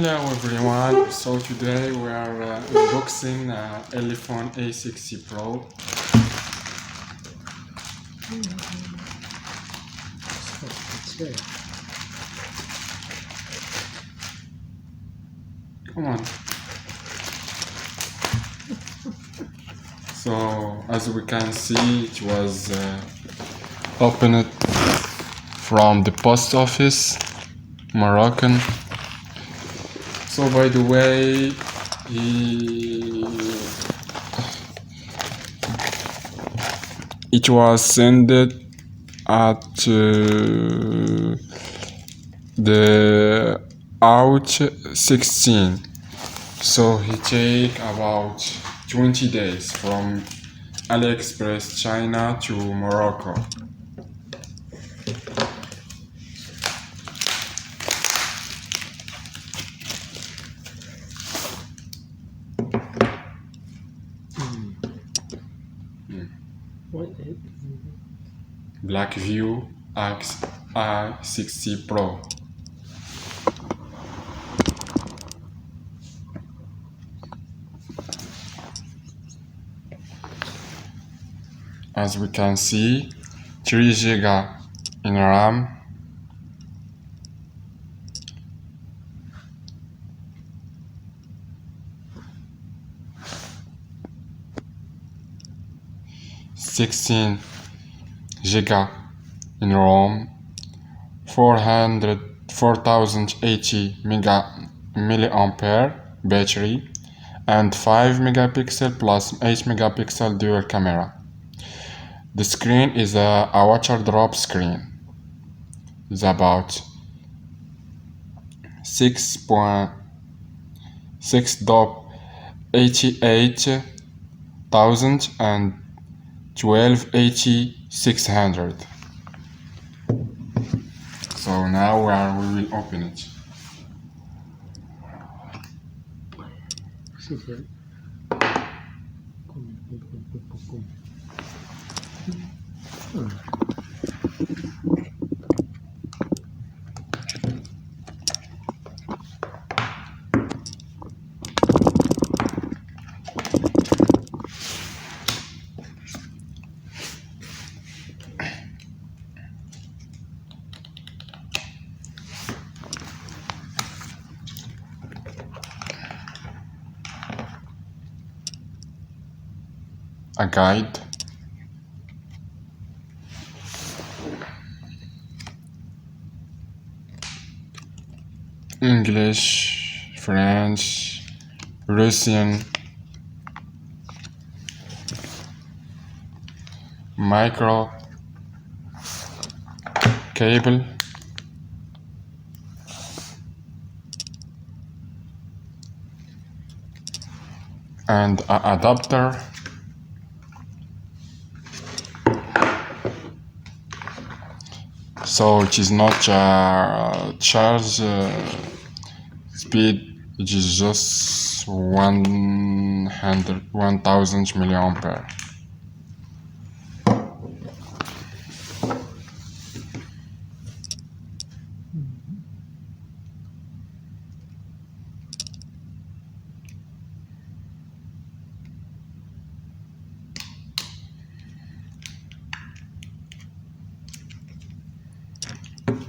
Hello everyone, so today we are unboxing iPhone A60 Pro. Come on. So as we can see, it was opened from the post office, Moroccan. So by the way, it was sent at the out 16. So he take about 20 days from AliExpress China to Morocco. What is it? Blackview A60 PRO. As we can see, 3 GB in RAM, (16 GB in ROM, 4080 milliampere battery, and 5 megapixel plus 8 megapixel dual camera. The screen is a water drop screen. It's about 6.688,000 and 1280,600. So now we will open it. Super. A guide, English, French, Russian, micro cable, and an adapter. So it is not charge speed, it is just 1000 milliampere.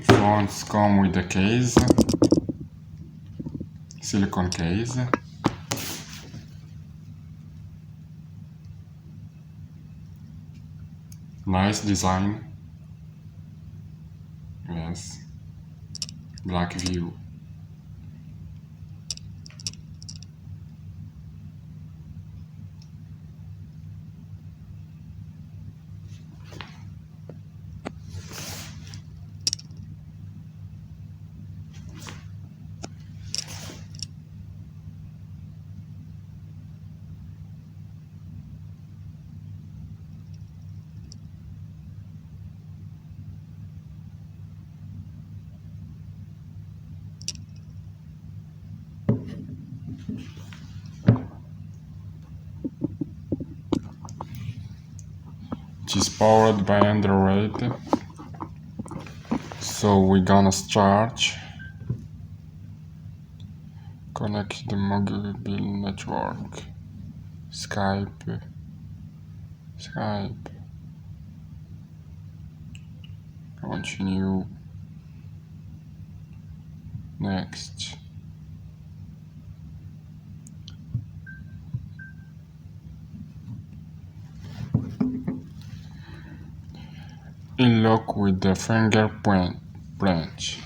Phones come with a case, silicone case. Nice design. Yes. Blackview. It is powered by Android. So we're gonna start. connect the mobile network. Skype. Continue. Next. Unlock with the fingerprint branch.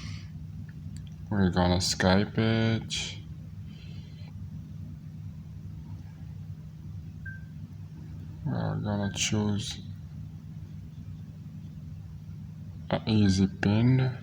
We're gonna Skype it. We're gonna choose an easy pin.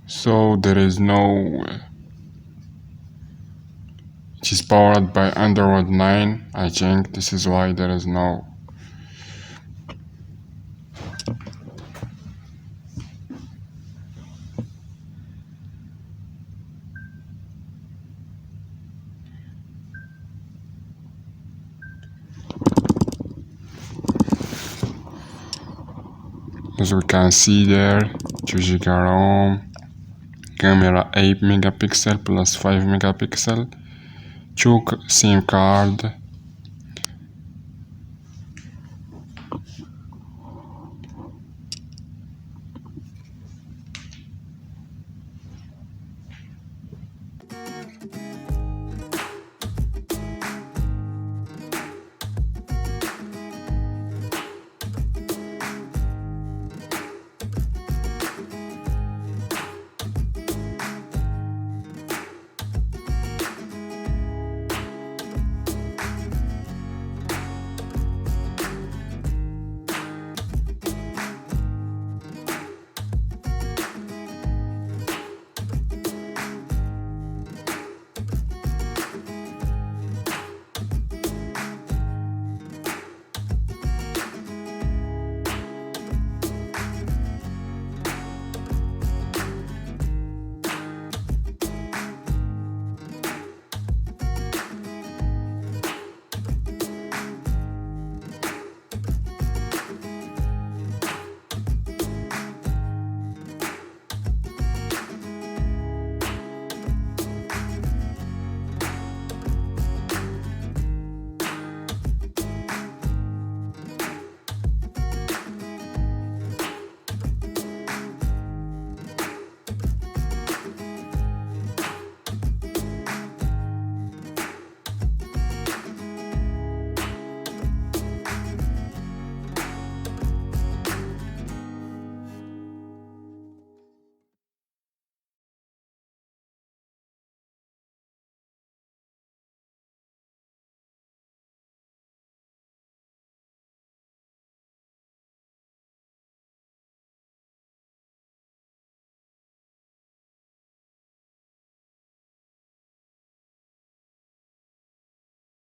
So there is no, it is powered by Android 9. I think this is why there is no. As we can see there, 2GB ROM, camera 8 megapixel plus 5 megapixel, 2 SIM card,